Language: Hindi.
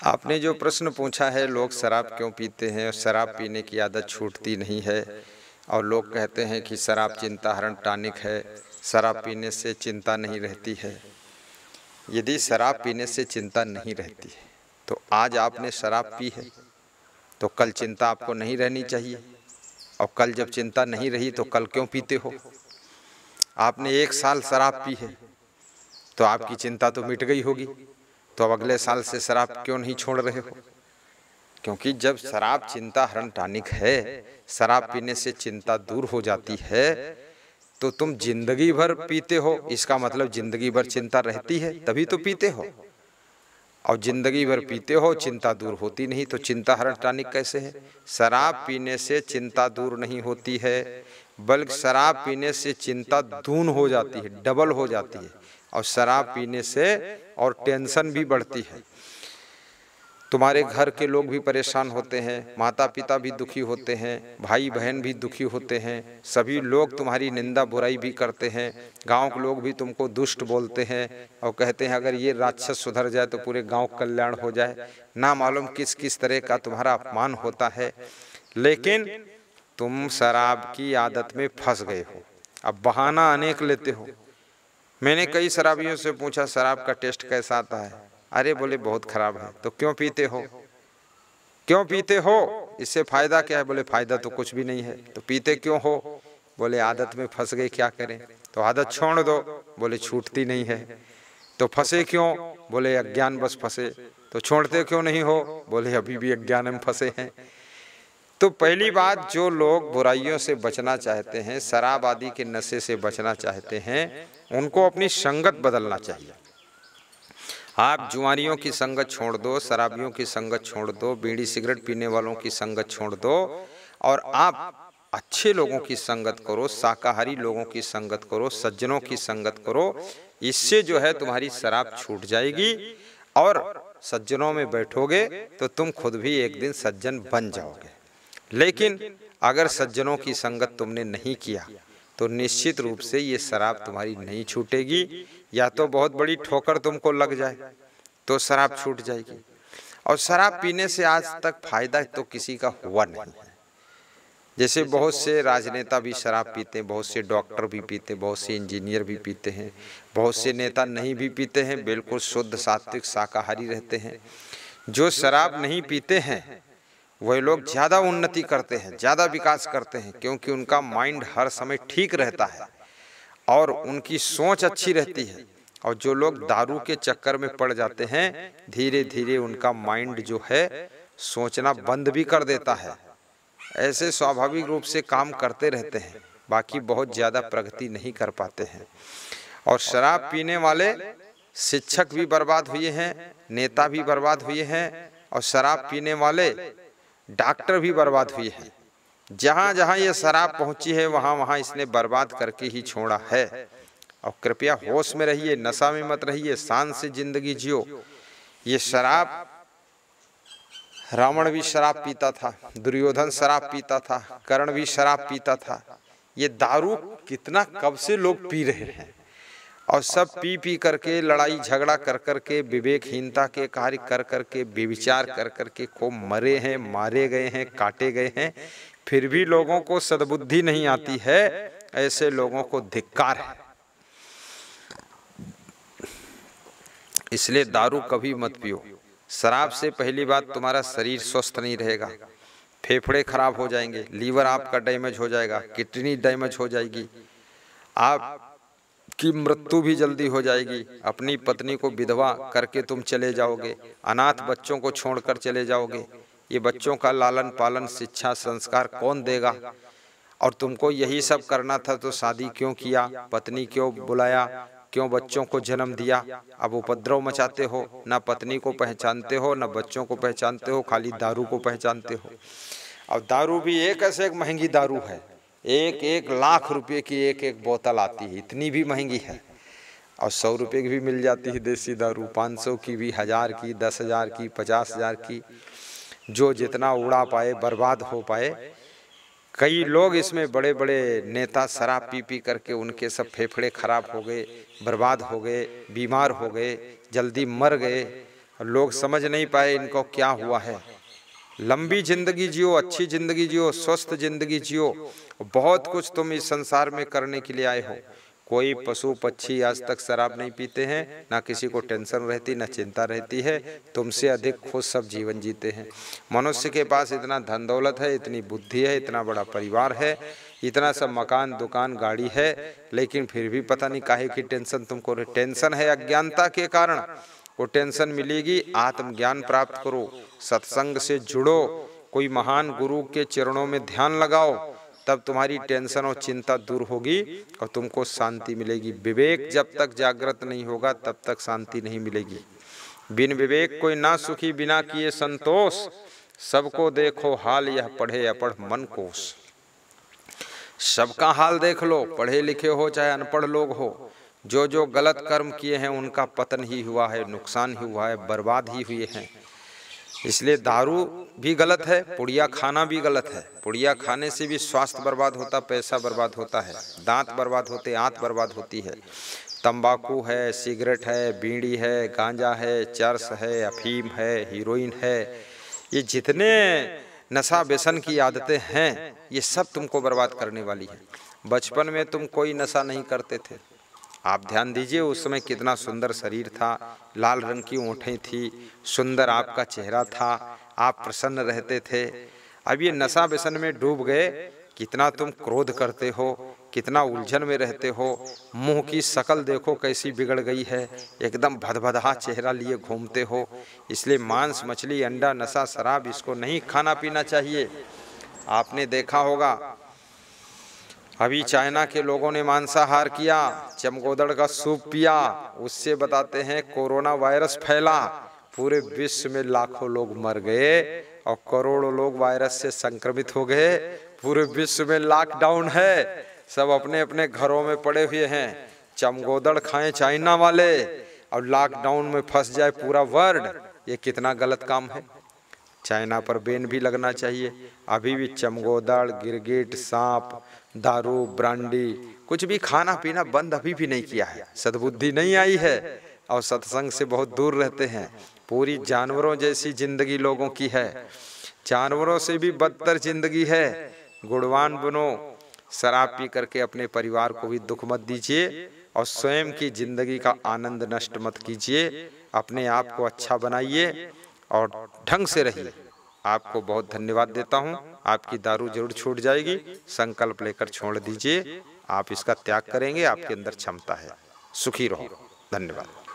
आपने जो प्रश्न पूछा है, लोग शराब क्यों पीते हैं और शराब पीने की आदत छूटती नहीं है, और लोग कहते हैं कि शराब चिंताहरण टॉनिक है, शराब पीने से चिंता नहीं रहती है। यदि शराब पीने से चिंता नहीं रहती है तो आज आपने शराब पी है तो कल चिंता आपको नहीं रहनी चाहिए, और कल जब चिंता नहीं रही तो कल क्यों पीते हो? आपने 1 साल शराब पी है तो आपकी चिंता तो मिट गई होगी, तो अब अगले साल से शराब क्यों नहीं छोड़ रहे हो? क्योंकि जब शराब चिंता हरण टॉनिक है, शराब पीने से चिंता दूर हो जाती है, तो तुम जिंदगी भर पीते हो, इसका मतलब जिंदगी भर चिंता रहती है तभी तो पीते हो। और जिंदगी भर पीते हो, चिंता दूर होती नहीं, तो चिंता हरण टॉनिक कैसे है? शराब पीने से चिंता दूर नहीं होती है, बल्कि शराब पीने से चिंता दून हो जाती है, डबल हो जाती है, और शराब पीने से और टेंशन भी बढ़ती है। तुम्हारे घर के लोग भी परेशान होते हैं, माता पिता भी दुखी होते हैं, भाई बहन भी दुखी होते हैं, सभी लोग तुम्हारी निंदा बुराई भी करते हैं, गांव के लोग भी तुमको दुष्ट बोलते हैं और कहते हैं अगर ये राक्षस सुधर जाए तो पूरे गांव कल्याण हो जाए। ना मालूम किस किस तरह का तुम्हारा अपमान होता है, लेकिन तुम शराब की आदत में फंस गए हो। अब बहाना अनेक लेते हो। मैंने कई शराबियों से पूछा शराब का टेस्ट कैसा आता है? अरे बोले बहुत खराब है। तो क्यों पीते हो? क्यों पीते हो? इससे फायदा क्या है? बोले फायदा तो कुछ भी नहीं है। तो पीते क्यों हो? बोले आदत में फंस गए, क्या करें? तो आदत छोड़ दो। बोले छूटती नहीं है। तो फंसे क्यों? बोले अज्ञान बस फंसे। तो छोड़ते क्यों नहीं हो? बोले अभी भी अज्ञान में फंसे हैं। तो पहली बात, जो लोग बुराइयों से बचना चाहते हैं, शराब आदि के नशे से बचना चाहते हैं, उनको अपनी संगत बदलना चाहिए। आप जुआरियों की संगत छोड़ दो, शराबियों की संगत छोड़ दो, बीड़ी सिगरेट पीने वालों की संगत छोड़ दो, और आप अच्छे लोगों की संगत करो, शाकाहारी लोगों की संगत करो, सज्जनों की संगत करो। इससे जो है तुम्हारी शराब छूट जाएगी, और सज्जनों में बैठोगे तो तुम खुद भी एक दिन सज्जन बन जाओगे। लेकिन अगर सज्जनों की संगत तुमने नहीं किया तो निश्चित रूप से ये शराब तुम्हारी नहीं छूटेगी, या तो बहुत बड़ी ठोकर तुमको लग जाए तो शराब छूट जाएगी। और शराब पीने से आज तक फायदा तो किसी का हुआ नहीं है। जैसे बहुत से राजनेता भी शराब पीते हैं, बहुत से डॉक्टर भी पीते हैं, बहुत से इंजीनियर भी पीते हैं, बहुत से नेता नहीं भी पीते हैं, बिल्कुल शुद्ध सात्विक शाकाहारी रहते हैं। जो शराब नहीं पीते हैं वही लोग ज़्यादा उन्नति करते हैं, ज़्यादा विकास करते हैं, क्योंकि उनका माइंड हर समय ठीक रहता है और उनकी सोच अच्छी रहती है। और जो लोग दारू के चक्कर में पड़ जाते हैं, धीरे धीरे उनका माइंड जो है सोचना बंद भी कर देता है। ऐसे स्वाभाविक रूप से काम करते रहते हैं, बाकी बहुत ज़्यादा प्रगति नहीं कर पाते हैं। और शराब पीने वाले शिक्षक भी बर्बाद हुए हैं, नेता भी बर्बाद हुए हैं, और शराब पीने वाले डॉक्टर भी बर्बाद हुए हैं। जहाँ जहाँ ये शराब पहुँची है वहाँ वहाँ इसने बर्बाद करके ही छोड़ा है। और कृपया होश में रहिए, नशा में मत रहिए, शान से जिंदगी जियो। ये शराब, रावण भी शराब पीता था, दुर्योधन शराब पीता था, कर्ण भी शराब पीता था। ये दारू कितना कब से लोग पी रहे हैं, और सब पी पी करके, लड़ाई झगड़ा कर करके, विवेकहीनता के कार्य कर करके, बेविचार कर करके खूब मरे हैं, मारे गए हैं, काटे गए हैं, फिर भी लोगों को सद्बुद्धि नहीं आती है। ऐसे लोगों को धिक्कार है। इसलिए दारू कभी मत पियो। शराब से पहली बात तुम्हारा शरीर स्वस्थ नहीं रहेगा, फेफड़े खराब हो जाएंगे, लीवर आपका डैमेज हो जाएगा, किडनी डैमेज हो जाएगी, आपकी मृत्यु भी जल्दी हो जाएगी। अपनी पत्नी को विधवा करके तुम चले जाओगे, अनाथ बच्चों को छोड़कर चले जाओगे। ये बच्चों का लालन पालन, शिक्षा, संस्कार कौन देगा? और तुमको यही सब करना था तो शादी क्यों किया, पत्नी क्यों बुलाया, क्यों बच्चों को जन्म दिया? अब उपद्रव मचाते हो, ना पत्नी को पहचानते हो, ना बच्चों को पहचानते हो, खाली दारू को पहचानते हो। अब दारू भी एक ऐसे एक महंगी दारू है, 1-1 लाख रुपए की एक बोतल आती है, इतनी भी महंगी है। और 100 रुपये की भी मिल जाती है देसी दारू, 500 की भी, 1000 की, 10,000 की, 50,000 की। जो जितना उड़ा पाए, बर्बाद हो पाए। कई लोग इसमें बड़े बड़े नेता शराब पी पी करके उनके सब फेफड़े खराब हो गए, बर्बाद हो गए, बीमार हो गए, जल्दी मर गए। लोग समझ नहीं पाए इनको क्या हुआ है। लंबी जिंदगी जियो, अच्छी जिंदगी जियो, स्वस्थ जिंदगी जियो। बहुत कुछ तुम इस संसार में करने के लिए आए हो। कोई पशु पक्षी आज तक शराब नहीं पीते हैं, ना किसी को टेंशन रहती, ना चिंता रहती है। तुमसे अधिक खुश सब जीवन जीते हैं। मनुष्य के पास इतना धन दौलत है, इतनी बुद्धि है, इतना बड़ा परिवार है, इतना सब मकान दुकान गाड़ी है, लेकिन फिर भी पता नहीं काहे की टेंशन तुमको। टेंशन है अज्ञानता के कारण। वो टेंशन मिलेगी, आत्मज्ञान प्राप्त करो, सत्संग से जुड़ो, कोई महान गुरु के चरणों में ध्यान लगाओ, तब तुम्हारी टेंशन और चिंता दूर होगी और तुमको शांति मिलेगी। विवेक जब तक जागृत नहीं होगा तब तक शांति नहीं मिलेगी। बिन विवेक कोई ना सुखी, बिना किए संतोष, सबको देखो हाल यह पढ़े अपढ़ मन कोश। सबका हाल देख लो, पढ़े लिखे हो चाहे अनपढ़ लोग हो, जो जो गलत कर्म किए हैं उनका पतन ही हुआ है, नुकसान ही हुआ है, बर्बाद ही हुए हैं। इसलिए दारू भी गलत है, पुड़िया खाना भी गलत है। पुड़िया खाने से भी स्वास्थ्य बर्बाद होता, पैसा बर्बाद होता है, दांत बर्बाद होते, आंत बर्बाद होती है। तंबाकू है, सिगरेट है, बीड़ी है, गांजा है, चरस है, अफीम है, हीरोइन है, ये जितने नशा व्यसन की आदतें हैं ये सब तुमको बर्बाद करने वाली है। बचपन में तुम कोई नशा नहीं करते थे, आप ध्यान दीजिए, उस समय कितना सुंदर शरीर था, लाल रंग की ओंठें थी, सुंदर आपका चेहरा था, आप प्रसन्न रहते थे। अब ये नशा व्यसन में डूब गए, कितना तुम क्रोध करते हो, कितना उलझन में रहते हो, मुंह की शक्ल देखो कैसी बिगड़ गई है, एकदम भदभदा चेहरा लिए घूमते हो। इसलिए मांस मछली अंडा नशा शराब इसको नहीं खाना पीना चाहिए। आपने देखा होगा अभी चाइना के लोगों ने मांसाहार किया, चमगोदड़ का सूप पिया, उससे बताते हैं कोरोना वायरस फैला, पूरे विश्व में लाखों लोग मर गए और करोड़ों लोग वायरस से संक्रमित हो गए। पूरे विश्व में लॉकडाउन है, सब अपने अपने घरों में पड़े हुए हैं। चमगोदड़ खाएं चाइना वाले और लॉकडाउन में फंस जाए पूरा वर्ल्ड, ये कितना गलत काम है। चाइना पर बैन भी लगना चाहिए। अभी भी चमगोदड़, गिरगिट, सांप, दारू, ब्रांडी कुछ भी खाना पीना बंद अभी भी नहीं किया है। सद्बुद्धि नहीं आई है और सत्संग से बहुत दूर रहते हैं। पूरी जानवरों जैसी जिंदगी लोगों की है, जानवरों से भी बदतर जिंदगी है। गुणवान बनो, शराब पी करके अपने परिवार को भी दुख मत दीजिए और स्वयं की जिंदगी का आनंद नष्ट मत कीजिए। अपने आप को अच्छा बनाइए और ढंग से रहिए। आपको बहुत धन्यवाद देता हूँ। आपकी दारू जरूर छूट जाएगी, संकल्प लेकर छोड़ दीजिए। आप इसका त्याग करेंगे, आपके अंदर क्षमता है। सुखी रहो। धन्यवाद।